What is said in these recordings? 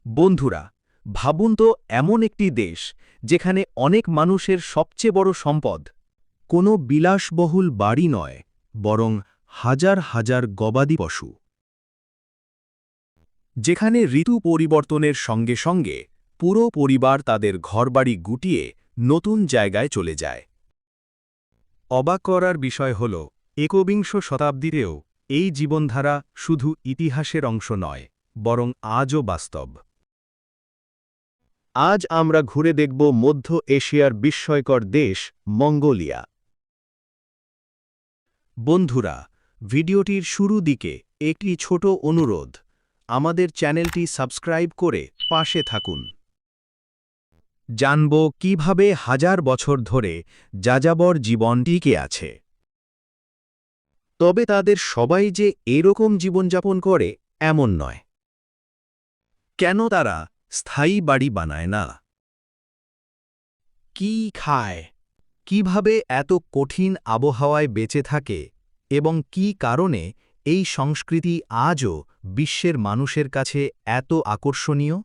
বন্ধুরা, ভাবুন তো এমন একটি দেশ যেখানে অনেক মানুষের সবচেয়ে বড় সম্পদ কোনো বিলাসবহুল বাড়ি নয়, বরং হাজার হাজার গবাদি পশু। যেখানে ঋতু পরিবর্তনের সঙ্গে সঙ্গে পুরো পরিবার তাদের ঘরবাড়ি গুটিয়ে নতুন জায়গায় চলে যায়। অবাক করার বিষয় হল, একবিংশ শতাব্দীতেও এই জীবনধারা শুধু ইতিহাসের অংশ নয়, বরং আজও বাস্তব। আজ আমরা ঘুরে দেখব মধ্য এশিয়ার বিস্ময়কর দেশ মঙ্গোলিয়া। বন্ধুরা, ভিডিওটির শুরু দিকে একটি ছোট অনুরোধ, আমাদের চ্যানেলটি সাবস্ক্রাইব করে পাশে থাকুন। জানব কিভাবে হাজার বছর ধরে যাযাবর জীবন টিকে আছে। তবে তাদের সবাই যে এরকম জীবনযাপন করে এমন নয়। কেন তারা স্থায়ী বাড়ি বানায় না? কি খায়? কিভাবে এত কঠিন আবহাওয়ায় বেঁচে থাকে এবং কি কারণে এই সংস্কৃতি আজও বিশ্বের মানুষের কাছে এত আকর্ষণীয়?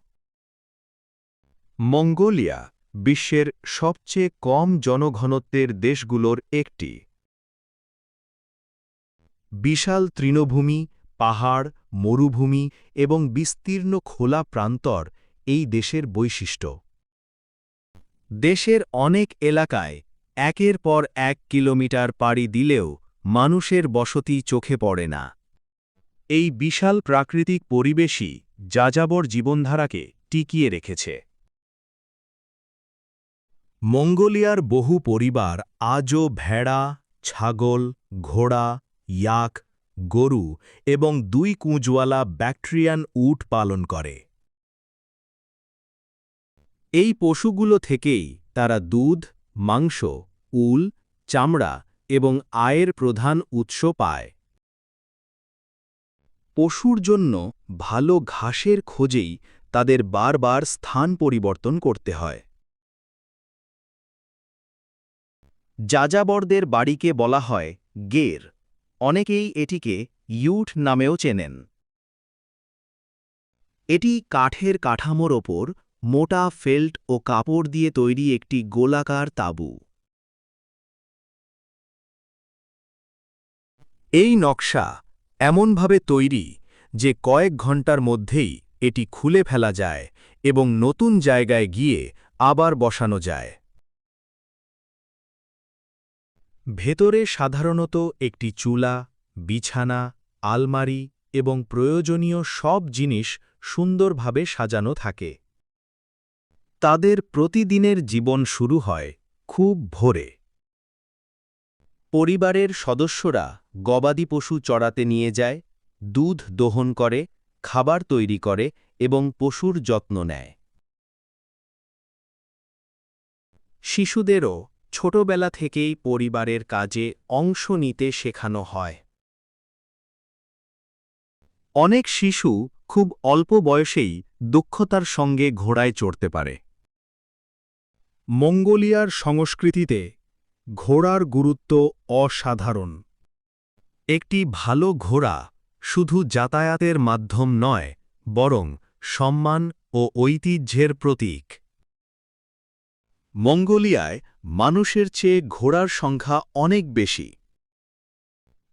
মঙ্গোলিয়া বিশ্বের সবচেয়ে কম জনঘনত্বের দেশগুলোর একটি। বিশাল তৃণভূমি, পাহাড়, মরুভূমি এবং বিস্তীর্ণ খোলা প্রান্তর এই দেশের বৈশিষ্ট্য। দেশের অনেক এলাকায় একের পর ১ কিলোমিটার পাড়ি দিলেও মানুষের বসতি চোখে পড়ে না। এই বিশাল প্রাকৃতিক পরিবেশই যাযাবর জীবনধারাকে টিকিয়ে রেখেছে। মঙ্গোলিয়ার বহু পরিবার আজও ভেড়া, ছাগল, ঘোড়া, ইয়াক, গরু এবং ২ কুঁজওয়ালা ব্যাকট্রিয়ান উট পালন করে। এই পশুগুলো থেকেই তারা দুধ, মাংস, উল, চামড়া এবং আয়ের প্রধান উৎস পায়। পশুর জন্য ভালো ঘাসের খোঁজেই তাদের বারবার স্থান পরিবর্তন করতে হয়। যাযাবরদের বাড়িকে বলা হয় গের, অনেকেই এটিকে ইউট নামেও চেনেন। এটি কাঠের কাঠামোর ওপর মোটা ফেল্ট ও কাপড় দিয়ে তৈরি একটি গোলাকার তাঁবু। এই নকশা এমনভাবে তৈরি যে কয়েক ঘন্টার মধ্যেই এটি খুলে ফেলা যায় এবং নতুন জায়গায় গিয়ে আবার বসানো যায়। ভেতরে সাধারণত একটি চুলা, বিছানা, আলমারি এবং প্রয়োজনীয় সব জিনিস সুন্দরভাবে সাজানো থাকে। তাদের প্রতিদিনের জীবন শুরু হয় খুব ভোরে। পরিবারের সদস্যরা গবাদি পশু চড়াতে নিয়ে যায়, দুধ দোহন করে, খাবার তৈরি করে এবং পশুর যত্ন নেয়। শিশুদেরও ছোটবেলা থেকেই পরিবারের কাজে অংশ নিতে শেখানো হয়। অনেক শিশু খুব অল্প বয়সেই দক্ষতার সঙ্গে ঘোড়ায় চড়তে পারে। মঙ্গোলিয়ার সংস্কৃতিতে ঘোড়ার গুরুত্ব অসাধারণ। একটি ভালো ঘোড়া শুধু যাতায়াতের মাধ্যম নয়, বরং সম্মান ও ঐতিহ্যের প্রতীক। মঙ্গোলিয়ায় মানুষের চেয়ে ঘোড়ার সংখ্যা অনেক বেশি।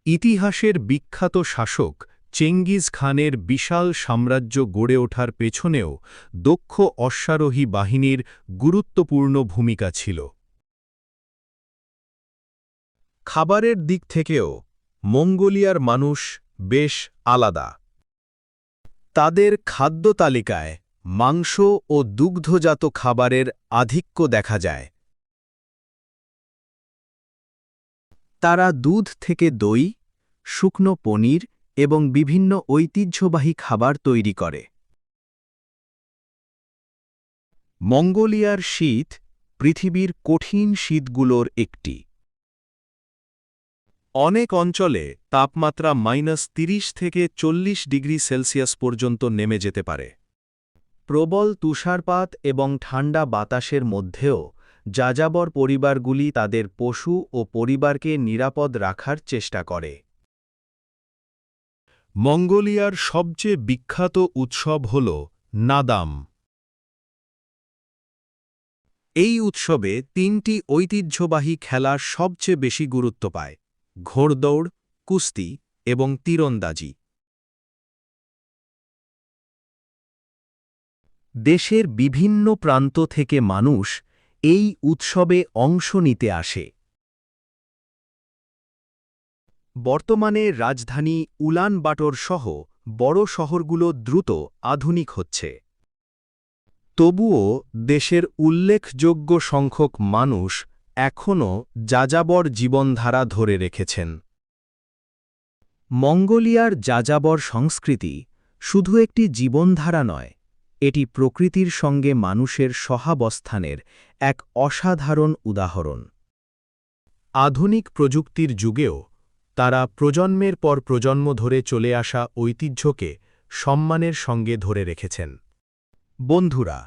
ইতিহাসের বিখ্যাত শাসক চেঙ্গিজ খানের বিশাল সাম্রাজ্য গড়ে ওঠার পেছনেও দক্ষ অশ্বারোহী বাহিনীর গুরুত্বপূর্ণ ভূমিকা ছিল। খাবারের দিক থেকেও মঙ্গোলিয়ার মানুষ বেশ আলাদা। তাদের খাদ্য তালিকায় মাংস ও দুগ্ধজাত খাবারের আধিক্য দেখা যায়। তারা দুধ থেকে দই, শুকনো পনির এবং বিভিন্ন ঐতিহ্যবাহী খাবার তৈরি করে। মঙ্গোলিয়ার শীত পৃথিবীর কঠিন শীতগুলোর একটি। অনেক অঞ্চলে তাপমাত্রা -30 থেকে 40 ডিগ্রি সেলসিয়াস পর্যন্ত নেমে যেতে পারে। প্রবল তুষারপাত এবং ঠান্ডা বাতাসের মধ্যেও যাযাবর পরিবারগুলি তাদের পশু ও পরিবারকে নিরাপদ রাখার চেষ্টা করে। মঙ্গোলিয়ার সবচেয়ে বিখ্যাত উৎসব হল নাদাম। এই উৎসবে 3টি ঐতিহ্যবাহী খেলা সবচেয়ে বেশি গুরুত্ব পায়: ঘোড়দৌড়, কুস্তি এবং তীরন্দাজি। দেশের বিভিন্ন প্রান্ত থেকে মানুষ এই উৎসবে অংশ নিতে আসে। বর্তমানে রাজধানী উলানবাটর সহ বড় শহরগুলো দ্রুত আধুনিক হচ্ছে। তবুও দেশের উল্লেখযোগ্য সংখ্যক মানুষ এখনও যাযাবর জীবনধারা ধরে রেখেছেন। মঙ্গোলিয়ার যাযাবর সংস্কৃতি শুধু একটি জীবনধারা নয়, এটি প্রকৃতির সঙ্গে মানুষের সহাবস্থানের এক অসাধারণ উদাহরণ। আধুনিক প্রযুক্তির যুগেও তারা প্রজন্মের পর প্রজন্ম ধরে চলে আসা ঐতিহ্যকে সম্মানের সঙ্গে ধরে রেখেছেন। বন্ধুরা,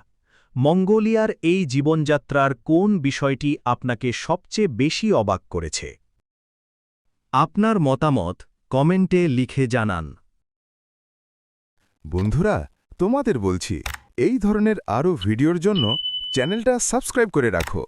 মঙ্গোলিয়ার এই জীবনযাত্রার কোন বিষয়টি আপনাকে সবচেয়ে বেশি অবাক করেছে? আপনার মতামত কমেন্টে লিখে জানান। বন্ধুরা, তোমাদের বলছি, এই ধরনের আরও ভিডিওর জন্য চ্যানেলটা সাবস্ক্রাইব করে রাখো।